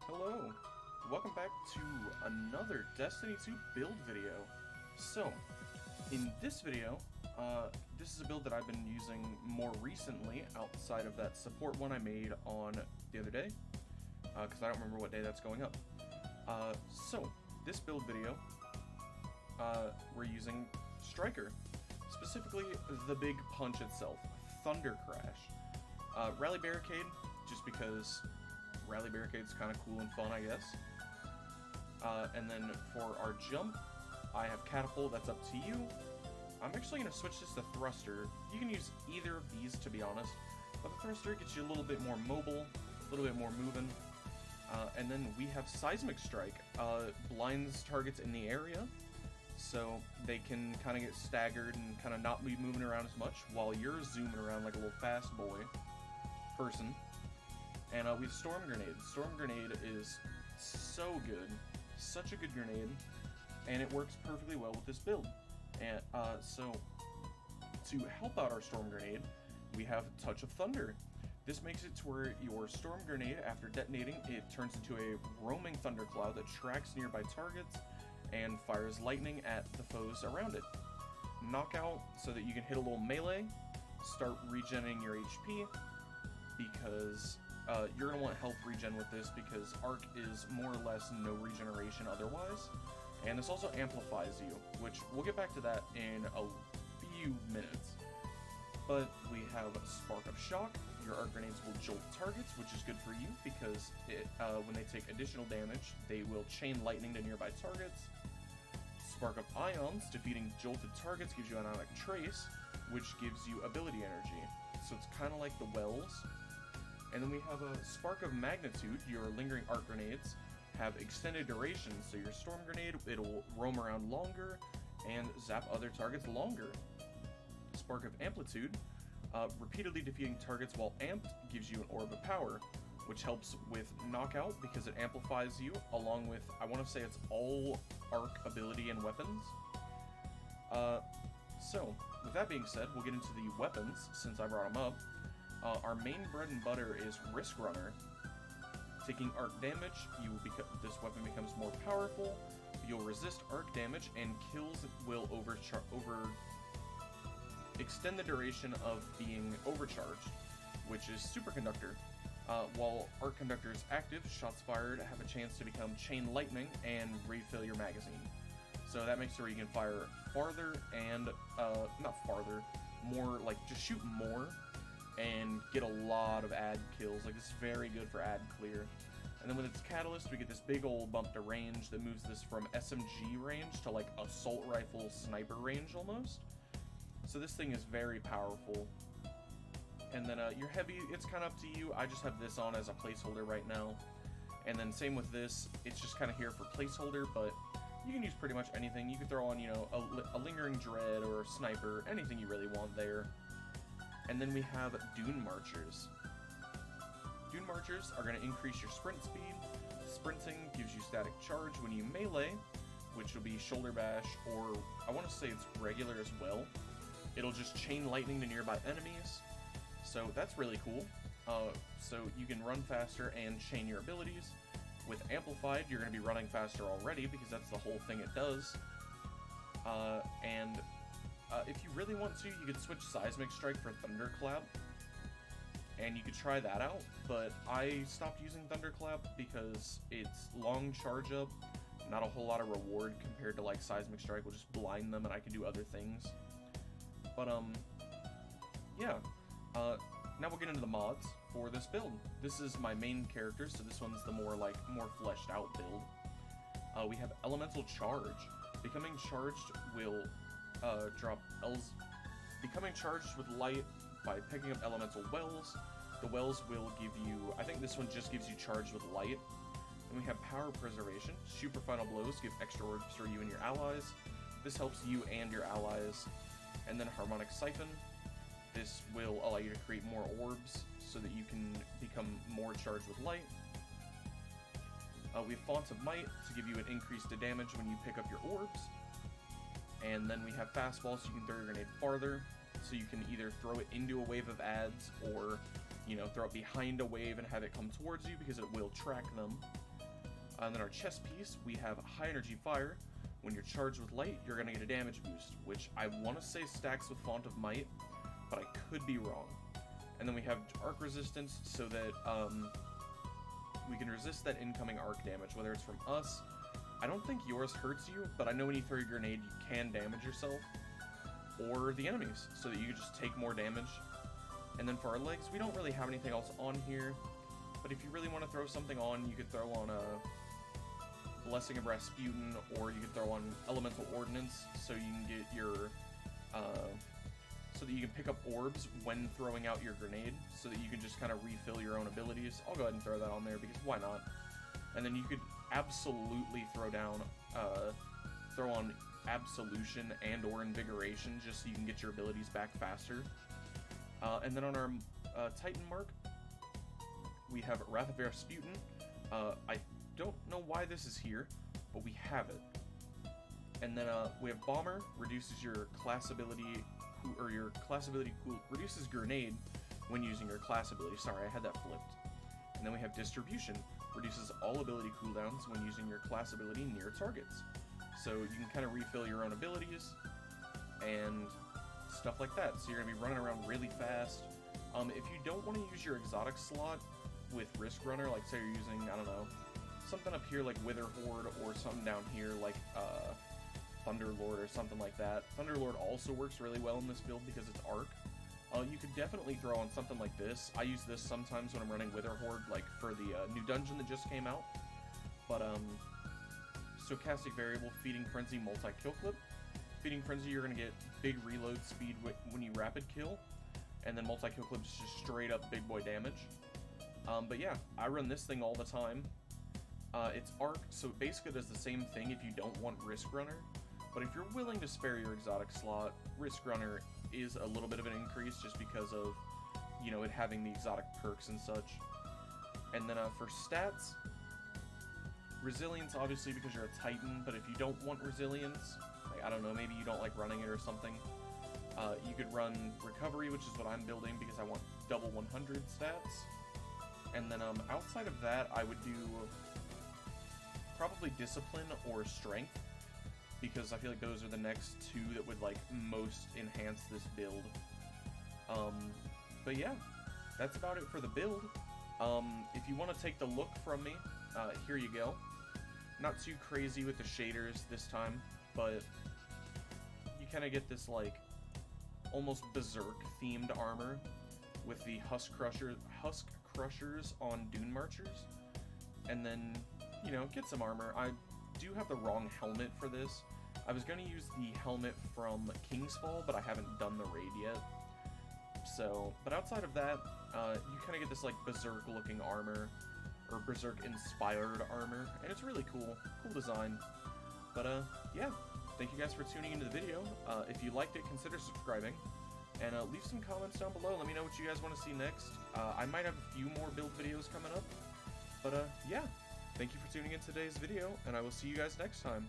Hello, welcome back to another Destiny 2 build video. So, in this video, this is a build that I've been using more recently outside of that support one I made on the other day, because I don't remember what day that's going up. So, this build video, we're using Striker, specifically the big punch itself, Thunder Crash. Rally Barricade, just because Rally Barricade's kind of cool and fun, I guess. And then for our jump, I have Catapult, that's up to you. I'm actually going to switch this to Thruster. You can use either of these, to be honest, but the Thruster gets you a little bit more mobile, a little bit more moving. And then we have Seismic Strike, blinds targets in the area, so they can kind of get staggered and kind of not be moving around as much while you're zooming around like a little fast boy person. And we have Storm Grenade. Storm Grenade is so good. Such a good grenade. And it works perfectly well with this build. And so, to help out our Storm Grenade, we have Touch of Thunder. This makes it to where your Storm Grenade, after detonating, it turns into a roaming thundercloud that tracks nearby targets and fires lightning at the foes around it. Knockout, so that you can hit a little melee, start regenerating your HP, because you're going to want help regen with this because Arc is more or less no regeneration otherwise. And this also amplifies you, which we'll get back to that in a few minutes. But we have Spark of Shock. Your Arc Grenades will jolt targets, which is good for you because when they take additional damage, they will chain lightning to nearby targets. Spark of Ions, defeating jolted targets gives you Ionic Trace, which gives you ability energy. So it's kind of like the Wells. And then we have a Spark of Magnitude. Your lingering arc grenades have extended duration, so your Storm Grenade, it'll roam around longer and zap other targets longer. Spark of Amplitude, repeatedly defeating targets while amped gives you an Orb of Power, which helps with Knockout because it amplifies you, along with, I want to say it's all arc ability and weapons. So, with that being said, we'll get into the weapons, since I brought them up. Our main bread and butter is Risk Runner. Taking arc damage, this weapon becomes more powerful. You'll resist arc damage, and kills will extend the duration of being overcharged, which is Superconductor. While Arc Conductor is active, shots fired have a chance to become Chain Lightning and refill your magazine. So that makes it where you can fire farther and, not farther, more like just shoot more and get a lot of ad kills. Like, this is very good for ad clear. And then with its Catalyst, we get this big old bump to range that moves this from SMG range to like assault rifle sniper range almost. So this thing is very powerful. And then your heavy, it's kind of up to you. I just have this on as a placeholder right now. And then same with this, it's just kind of here for placeholder, but you can use pretty much anything. You could throw on, you know, a lingering dread or a sniper, anything you really want there. And then we have Dune Marchers. Dune Marchers are going to increase your sprint speed. Sprinting gives you static charge when you melee, which will be Shoulder Bash, or I want to say it's regular as well. It'll just chain lightning to nearby enemies, so that's really cool. So you can run faster and chain your abilities. With Amplified, you're going to be running faster already because that's the whole thing it does. If you really want to, you could switch Seismic Strike for Thunderclap, and you could try that out, but I stopped using Thunderclap because it's long charge up, not a whole lot of reward compared to like Seismic Strike will just blind them and I can do other things. But yeah, now we'll get into the mods for this build. This is my main character, so this one's the more fleshed out build. We have Elemental Charge. Becoming charged will drop Becoming charged with light by picking up elemental wells. The wells will give you, I think this one just gives you charged with light. Then we have Power Preservation. Super Final Blows give extra orbs for you and your allies. This helps you and your allies. And then Harmonic Siphon. This will allow you to create more orbs so that you can become more charged with light. We have Font of Might to give you an increase to damage when you pick up your orbs. And then we have Fastball, so you can throw your grenade farther, so you can either throw it into a wave of ads, or, you know, throw it behind a wave and have it come towards you, because it will track them. And then our chest piece, we have high energy fire. When you're charged with light, you're going to get a damage boost, which I want to say stacks with Font of Might, but I could be wrong. And then we have arc resistance, so that we can resist that incoming arc damage, whether it's from us. I don't think yours hurts you, but I know when you throw your grenade, you can damage yourself, or the enemies, so that you can just take more damage. And then for our legs, we don't really have anything else on here, but if you really want to throw something on, you could throw on a Blessing of Rasputin, or you could throw on Elemental Ordnance, so you can get your, so that you can pick up orbs when throwing out your grenade, so that you can just kind of refill your own abilities. I'll go ahead and throw that on there, because why not? And then you could absolutely throw on Absolution and or Invigoration, just so you can get your abilities back faster. And then on our Titan mark, we have Wrath of Rasputin. I don't know why this is here, but we have it. And then we have Bomber, reduces your class ability, or your class ability reduces grenade when using your class ability. Sorry, I had that flipped. And then we have Distribution, reduces all ability cooldowns when using your class ability near targets. So you can kind of refill your own abilities and stuff like that. So you're going to be running around really fast. If you don't want to use your exotic slot with Risk Runner, like say you're using, I don't know, something up here like Wither Horde, or something down here like Thunderlord or something like that. Thunderlord also works really well in this build because it's arc. You could definitely throw on something like this. I use this sometimes when I'm running Wither Horde, like for the new dungeon that just came out. But Stochastic Variable, Feeding Frenzy, Multi-Kill Clip. Feeding Frenzy, you're going to get big reload speed when you rapid kill. And then Multi-Kill Clip is just straight up big boy damage. But yeah, I run this thing all the time. It's arc, so it basically does the same thing if you don't want Risk Runner. But if you're willing to spare your exotic slot, Risk Runner is a little bit of an increase just because of, you know, it having the exotic perks and such. And then for stats, Resilience, obviously, because you're a Titan, but if you don't want Resilience, like, I don't know, maybe you don't like running it or something, you could run Recovery, which is what I'm building because I want double 100 stats. And then outside of that, I would do probably Discipline or Strength, because I feel like those are the next two that would like most enhance this build. But yeah, that's about it for the build. If you want to take the look from me, here you go. Not too crazy with the shaders this time, but you kind of get this like almost Berserk themed armor with the Husk Crushers on Dune Marchers, and then, you know, get some armor. I do have the wrong helmet for this. I was going to use the helmet from Kingsfall, but I haven't done the raid yet. So, but outside of that, you kind of get this like Berserk looking armor, or Berserk inspired armor, and it's really cool. Cool design. But yeah, thank you guys for tuning into the video. If you liked it, consider subscribing, and leave some comments down below. Let me know what you guys want to see next. I might have a few more build videos coming up. But yeah, thank you for tuning in today's video, and I will see you guys next time.